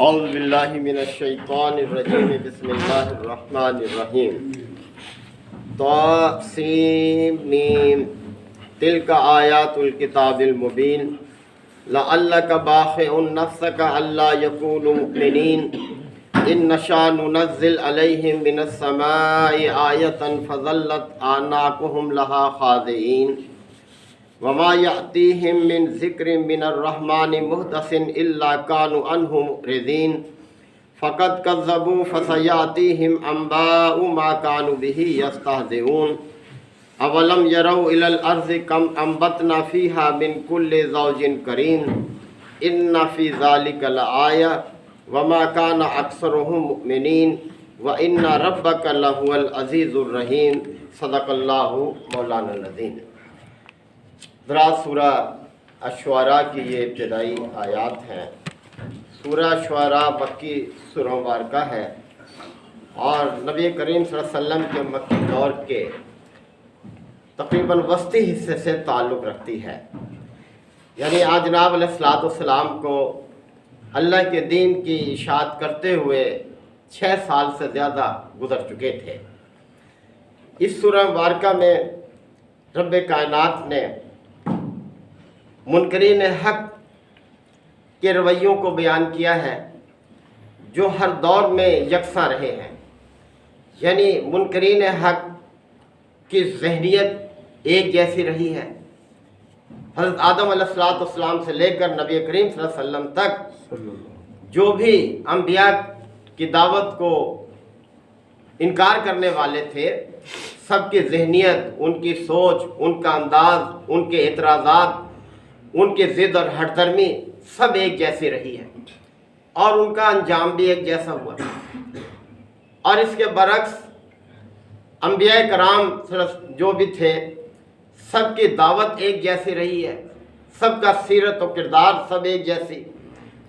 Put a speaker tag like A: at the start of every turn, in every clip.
A: اعوذ باللہ من الشیطان الرجیم بسم اللہ الرحمن الرحیم طاسیم تلک آیات الکتاب المبین لعلک باخع نفسک الا یکونوا مؤمنین ان نشاء ننزل علیہم من السماء آیۃ فظلت اعناقهم لها خاضعین وما یأتیہم من ذکر من الرحمن محدث الا کانوا عنہ معرضین فقد کذبوا فسیأتیہم انباء ما کانوا بہ یستہزئون اولم یروا الی الارض کم انبتنا فیہا من کل زوج کریم ان فی ذلک لآیہ وما کان اکثرهم مؤمنین وان ربک لہو العزیز الرحیم صدق اللہ مولانا العظیم۔ حضرات، سورہ الشعراء کی یہ ابتدائی آیات ہیں۔ سورہ الشعراء مکی سورہ مبارکہ ہے اور نبی کریم صلی اللہ علیہ وسلم کے مکی دور کے تقریباً وسطی حصے سے تعلق رکھتی ہے، یعنی آج جناب علیہ السلام کو اللہ کے دین کی اشاعت کرتے ہوئے 6 سال سے زیادہ گزر چکے تھے۔ اس سورہ مبارکہ میں رب کائنات نے منکرین حق کے رویوں کو بیان کیا ہے جو ہر دور میں یکساں رہے ہیں، یعنی منکرین حق کی ذہنیت ایک جیسی رہی ہے۔ حضرت آدم علیہ السلام سے لے کر نبی کریم صلی اللہ علیہ وسلم تک جو بھی انبیاء کی دعوت کو انکار کرنے والے تھے، سب کی ذہنیت، ان کی سوچ، ان کا انداز، ان کے اعتراضات، ان کے ضد اور ہٹ درمی سب ایک جیسی رہی ہے اور ان کا انجام بھی ایک جیسا ہوا۔ اور اس کے برعکس انبیاء کرام جو بھی تھے، سب کی دعوت ایک جیسی رہی ہے، سب کا سیرت و کردار سب ایک جیسی،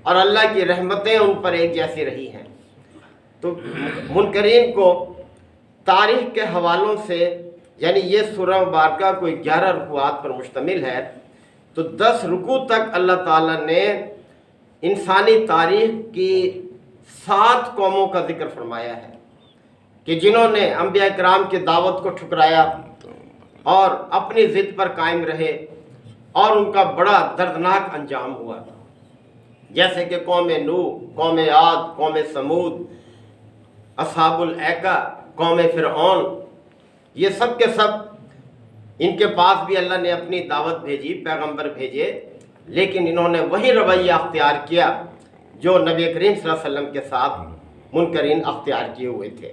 A: اور اللہ کی رحمتیں ان پر ایک جیسی رہی ہیں۔ تو منکرین کو تاریخ کے حوالوں سے، یعنی یہ سورہ مبارکہ کوئی 11 رکوعات پر مشتمل ہے، تو 10 رکوع تک اللہ تعالیٰ نے انسانی تاریخ کی 7 قوموں کا ذکر فرمایا ہے کہ جنہوں نے انبیاء کرام کی دعوت کو ٹھکرایا اور اپنی ضد پر قائم رہے اور ان کا بڑا دردناک انجام ہوا، جیسے کہ قوم نوح، قوم عاد، قوم سمود، اصحاب الایکہ، قوم فرعون، یہ سب کے سب ان کے پاس بھی اللہ نے اپنی دعوت بھیجی، پیغمبر بھیجے، لیکن انہوں نے وہی رویہ اختیار کیا جو نبی کریم صلی اللہ علیہ وسلم کے ساتھ منکرین اختیار کیے ہوئے تھے۔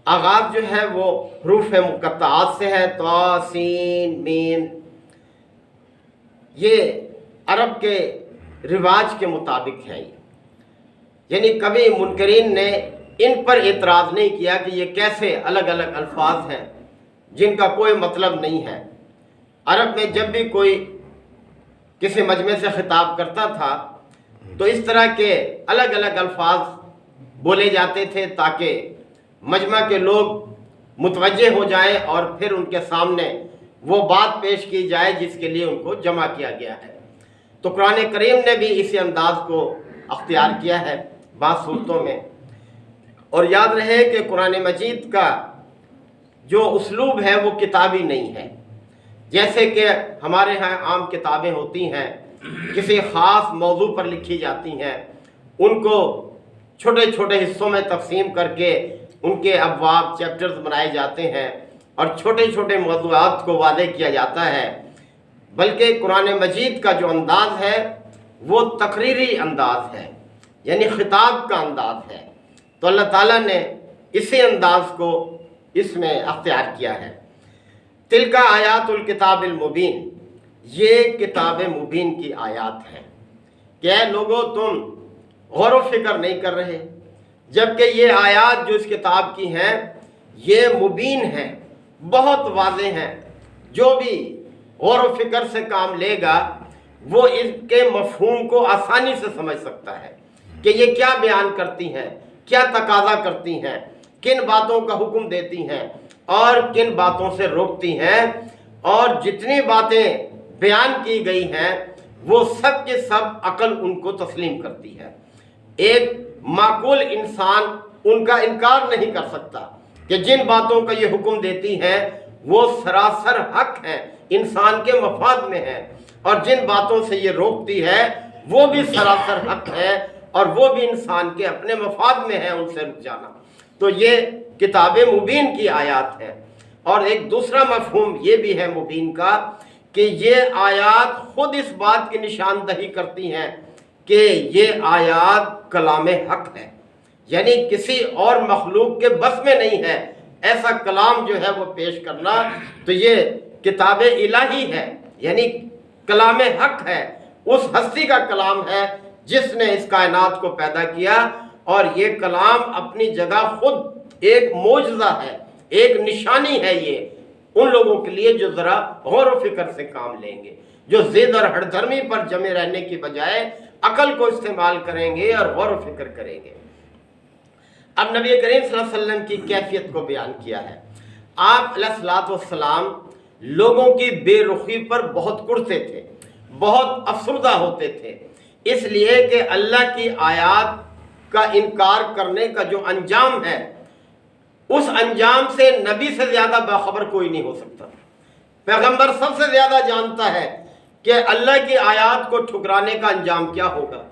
A: آغاز جو ہے وہ حروف مقطعات سے ہے، طا سین میم۔ یہ عرب کے رواج کے مطابق ہے، یعنی کبھی منکرین نے ان پر اعتراض نہیں کیا کہ یہ کیسے الگ الگ الفاظ ہیں جن کا کوئی مطلب نہیں ہے۔ عرب میں جب بھی کوئی کسی مجمع سے خطاب کرتا تھا تو اس طرح کے الگ الگ الفاظ بولے جاتے تھے تاکہ مجمع کے لوگ متوجہ ہو جائیں اور پھر ان کے سامنے وہ بات پیش کی جائے جس کے لیے ان کو جمع کیا گیا ہے۔ تو قرآن کریم نے بھی اسی انداز کو اختیار کیا ہے بعض صورتوں میں۔ اور یاد رہے کہ قرآن مجید کا جو اسلوب ہے وہ کتابی نہیں ہے، جیسے کہ ہمارے ہاں عام کتابیں ہوتی ہیں، کسی خاص موضوع پر لکھی جاتی ہیں، ان کو چھوٹے چھوٹے حصوں میں تقسیم کر کے ان کے ابواب، چیپٹرز بنائے جاتے ہیں اور چھوٹے چھوٹے موضوعات کو واضح کیا جاتا ہے، بلکہ قرآن مجید کا جو انداز ہے وہ تقریری انداز ہے، یعنی خطاب کا انداز ہے۔ تو اللہ تعالیٰ نے اسی انداز کو اس میں اختیار کیا ہے۔ تلک آیات الکتاب المبین، یہ کتاب مبین کی آیات ہیں کہ اے لوگو تم غور و فکر نہیں کر رہے، جبکہ یہ آیات جو اس کتاب کی ہیں یہ مبین ہیں، بہت واضح ہیں۔ جو بھی غور و فکر سے کام لے گا وہ اس کے مفہوم کو آسانی سے سمجھ سکتا ہے کہ یہ کیا بیان کرتی ہیں، کیا تقاضا کرتی ہیں، کن باتوں کا حکم دیتی ہیں اور کن باتوں سے روکتی ہیں، اور جتنی باتیں بیان کی گئی ہیں وہ سب کے سب عقل ان کو تسلیم کرتی ہے۔ ایک معقول انسان ان کا انکار نہیں کر سکتا کہ جن باتوں کا یہ حکم دیتی ہیں وہ سراسر حق ہیں، انسان کے مفاد میں ہیں، اور جن باتوں سے یہ روکتی ہے وہ بھی سراسر حق ہے اور وہ بھی انسان کے اپنے مفاد میں ہے ان سے رک جانا۔ تو یہ کتاب مبین کی آیات ہے۔ اور ایک دوسرا مفہوم یہ بھی ہے مبین کا کہ یہ آیات خود اس بات کی نشاندہی کرتی ہیں کہ یہ آیات کلام حق ہے، یعنی کسی اور مخلوق کے بس میں نہیں ہے ایسا کلام جو ہے وہ پیش کرنا۔ تو یہ کتاب الہی ہے، یعنی کلام حق ہے، اس ہستی کا کلام ہے جس نے اس کائنات کو پیدا کیا، اور یہ کلام اپنی جگہ خود ایک معجزہ ہے، ایک نشانی ہے یہ ان لوگوں کے لیے جو ذرا غور و فکر سے کام لیں گے، جو ضد اور ہٹ دھرمی پر جمے رہنے کی بجائے عقل کو استعمال کریں گے اور غور و فکر کریں گے۔ اب نبی کریم صلی اللہ علیہ وسلم کی کیفیت کو بیان کیا ہے۔ آپ علیہ الصلوۃ والسلام لوگوں کی بے رخی پر بہت کڑتے تھے، بہت افسردہ ہوتے تھے، اس لیے کہ اللہ کی آیات کا انکار کرنے کا جو انجام ہے اس انجام سے نبی سے زیادہ باخبر کوئی نہیں ہو سکتا۔ پیغمبر سب سے زیادہ جانتا ہے کہ اللہ کی آیات کو ٹھکرانے کا انجام کیا ہوگا،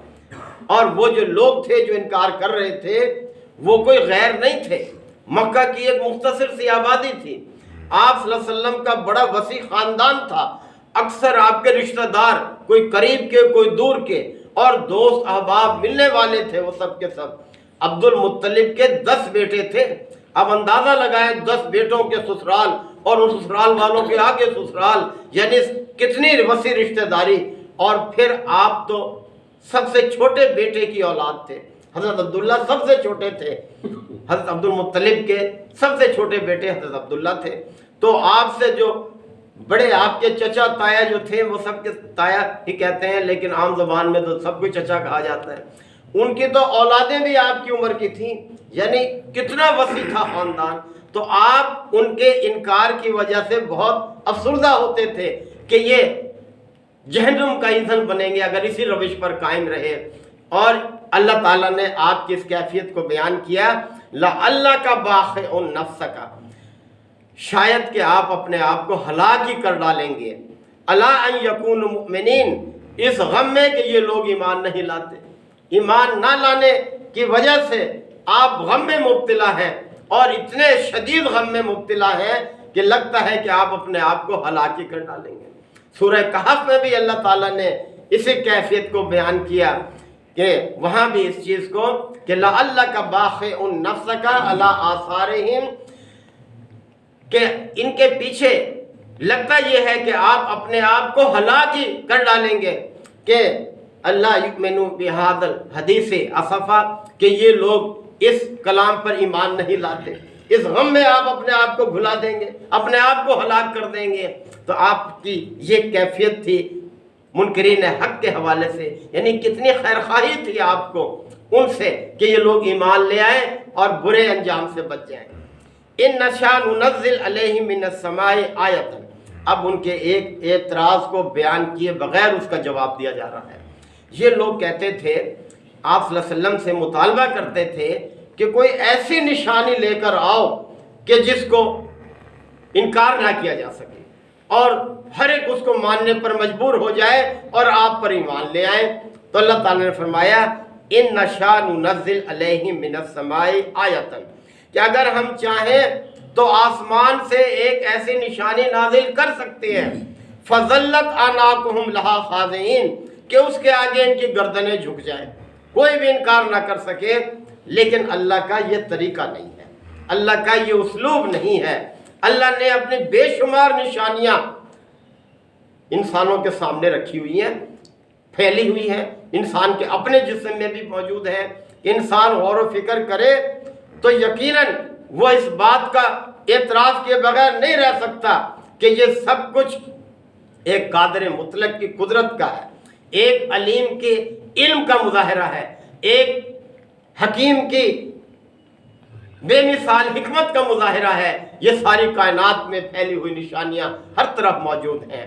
A: اور وہ جو لوگ تھے جو انکار کر رہے تھے وہ کوئی غیر نہیں تھے، مکہ کی ایک مختصر سی آبادی تھی، آپ صلی اللہ علیہ وسلم کا بڑا وسیع خاندان تھا، اکثر آپ کے رشتہ دار کوئی قریب کے کوئی دور کے اور دوست احباب ملنے والے تھے، وہ سب کے سب۔ عبد المطلب کے 10 بیٹے تھے، اب اندازہ لگائیں 10 بیٹوں کے سسرال اور ان سسرال والوں کے آگے سسرال، یعنی کتنی وسیع رشتہ داری۔ اور پھر آپ تو سب سے چھوٹے بیٹے کی اولاد تھے، حضرت عبداللہ سب سے چھوٹے تھے، حضرت عبد المطلب کے سب سے چھوٹے بیٹے حضرت عبداللہ تھے۔ تو آپ سے جو بڑے آپ کے چچا تایا جو تھے وہ سب کے تایا ہی کہتے ہیں، لیکن عام زبان میں تو سب کو چچا کہا جاتا ہے، ان کی تو اولادیں بھی آپ کی عمر کی تھیں، یعنی کتنا وسیع تھا خاندان۔ تو آپ ان کے انکار کی وجہ سے بہت افسردہ ہوتے تھے کہ یہ جہنم کا ایندھن بنیں گے اگر اسی روش پر قائم رہے۔ اور اللہ تعالیٰ نے آپ کی اس کیفیت کو بیان کیا، لَعَلَّكَ بَاخِعٌ نَفْسَكَ، شاید کہ آپ اپنے آپ کو ہلاک ہی کر ڈالیں گے، أَلَا أَن يَكُونُوا مُؤْمِنِينَ، اس غم میں کہ یہ لوگ ایمان نہیں لاتے، ایمان نہ لانے کی وجہ سے آپ غم میں مبتلا ہیں، اور اتنے شدید غم میں مبتلا ہیں کہ لگتا ہے کہ آپ اپنے آپ کو ہلاک ہی کر ڈالیں گے۔ سورہ کہف میں بھی اللہ تعالیٰ نے اسی کیفیت کو بیان کیا کہ وہاں بھی اس چیز کو کہ لَعَلَّكَ بَاخِعٌ نَفْسَكَ عَلَىٰ آثَارِهِمْ، کہ ان کے پیچھے لگتا یہ ہے کہ آپ اپنے آپ کو ہلاک ہی کر ڈالیں گے کہ اللہ یؤمنوا بہذا الحدیث اسفا، کہ یہ لوگ اس کلام پر ایمان نہیں لاتے، اس غم میں آپ اپنے آپ کو بھلا دیں گے، اپنے آپ کو ہلاک کر دیں گے۔ تو آپ کی یہ کیفیت تھی منکرین حق کے حوالے سے، یعنی کتنی خیرخواہی تھی آپ کو ان سے کہ یہ لوگ ایمان لے آئیں اور برے انجام سے بچ جائیں۔ ان نشاء ننزل علیہم من السماء آیۃ، اب ان کے ایک اعتراض کو بیان کیے بغیر اس کا جواب دیا جا رہا ہے۔ یہ لوگ کہتے تھے، آپ صلی اللہ علیہ وسلم سے مطالبہ کرتے تھے کہ کوئی ایسی نشانی لے کر آؤ کہ جس کو انکار نہ کیا جا سکے اور ہر ایک اس کو ماننے پر مجبور ہو جائے اور آپ پر ایمان لے آئیں۔ تو اللہ تعالیٰ نے فرمایا ان نشاء ننزل علیہم من السماء آیۃ، کہ اگر ہم چاہیں تو آسمان سے ایک ایسی نشانی نازل کر سکتے ہیں، فَظَلَّتْ أَعْنَاقُهُمْ لَهَا خَاضِعِينَ، کہ اس کے آگے ان کی گردنیں جھک جائیں، کوئی بھی انکار نہ کر سکے۔ لیکن اللہ کا یہ طریقہ نہیں ہے، اللہ کا یہ اسلوب نہیں ہے۔ اللہ نے اپنی بے شمار نشانیاں انسانوں کے سامنے رکھی ہوئی ہیں، پھیلی ہوئی ہیں، انسان کے اپنے جسم میں بھی موجود ہیں۔ انسان غور و فکر کرے تو یقیناً وہ اس بات کا اعتراف کیے بغیر نہیں رہ سکتا کہ یہ سب کچھ ایک قادر مطلق کی قدرت کا ہے، ایک علیم کے علم کا مظاہرہ ہے، ایک حکیم کی بے مثال حکمت کا مظاہرہ ہے۔ یہ ساری کائنات میں پھیلی ہوئی نشانیاں ہر طرف موجود ہیں۔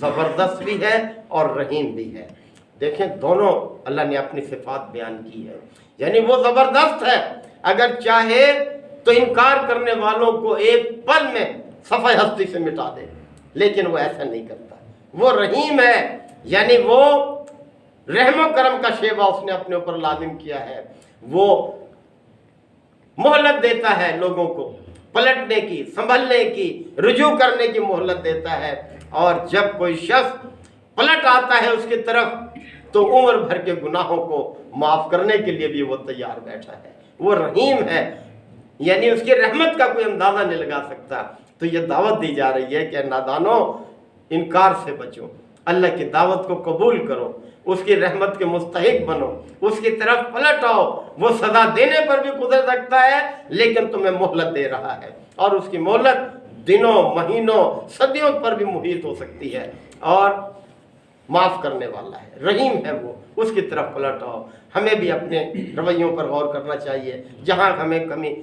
A: زبردست بھی ہے اور رحیم بھی ہے۔ دیکھیں دونوں اللہ نے اپنی صفات بیان کی ہے، یعنی وہ زبردست ہے، اگر چاہے تو انکار کرنے والوں کو ایک پل میں صفحہ ہستی سے مٹا دے، لیکن وہ ایسا نہیں کرتا۔ وہ رحیم ہے، یعنی وہ رحم و کرم کا شیوا اس نے اپنے اوپر لازم کیا ہے، وہ مہلت دیتا ہے لوگوں کو پلٹنے کی، سنبھلنے کی، رجوع کرنے کی مہلت دیتا ہے، اور جب کوئی شخص پلٹ آتا ہے اس کی طرف تو عمر بھر کے گناہوں کو معاف کرنے کے لیے بھی وہ تیار بیٹھا ہے۔ وہ رحیم ہے، یعنی اس کی رحمت کا کوئی اندازہ نہیں لگا سکتا۔ تو یہ دعوت دی جا رہی ہے کہ نادانوں انکار سے بچو، اللہ کی دعوت کو قبول کرو، اس کی رحمت کے مستحق بنو، اس کی طرف پلٹ آؤ۔ وہ سزا دینے پر بھی گزر سکتا ہے لیکن تمہیں مہلت دے رہا ہے، اور اس کی مہلت دنوں، مہینوں، صدیوں پر بھی محیط ہو سکتی ہے، اور معاف کرنے والا ہے، رحیم ہے وہ، اس کی طرف پلٹ آؤ۔ ہمیں بھی اپنے رویوں پر غور کرنا چاہیے، جہاں ہمیں کمی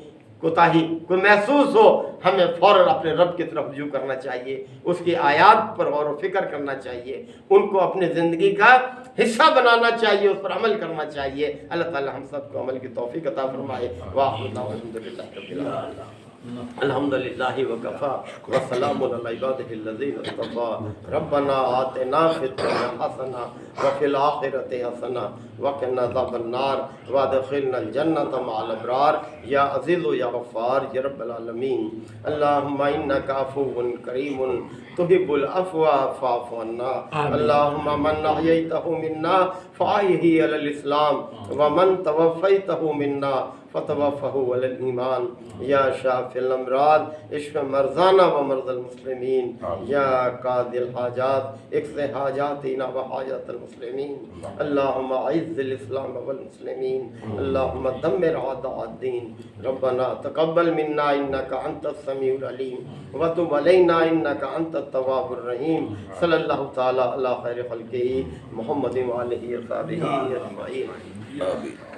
A: کوتاہی کوئی محسوس ہو ہمیں فوراً اپنے رب کی طرف رجوع کرنا چاہیے، اس کی آیات پر غور و فکر کرنا چاہیے، ان کو اپنے زندگی کا حصہ بنانا چاہیے، اس پر عمل کرنا چاہیے۔ اللہ تعالی ہم سب کو عمل کی توفیق عطا فرمائے۔ وآخر دعوانا الحمدللہ رب العالمین۔ الحمدللہ وکفا وسلام علی عبادہ الذین اصطفی۔ ربنا آتنا فی الدنیا حسنہ وفی الآخرۃ حسنہ وقنا عذاب النار وادخلنا الجنۃ مع الابرار یا عزیز یا غفار یا رب العالمین۔ اللہم انک عفو کریم تحب العفو فاعف عنا۔ اللہم من احییتہ منا فاحیہ علی الاسلام ومن توفیتہ منا فتوفہ علی الایمان۔ یا شافی الامراض اشف مرضانا و مرضى المسلمین۔ یا قاضی الحاجات اقض حاجاتنا و حاجات المسلمین۔ اللہم اعز الاسلام والمسلمین۔ اللہم دمر اعداء الدین۔ ربنا تقبل منا انک انت السمیع العلیم وتب علینا انک انت التواب الرحیم۔ صلی اللہ تعالی علی خیر خلقہ محمد وآلہ وصحبہ اجمعین۔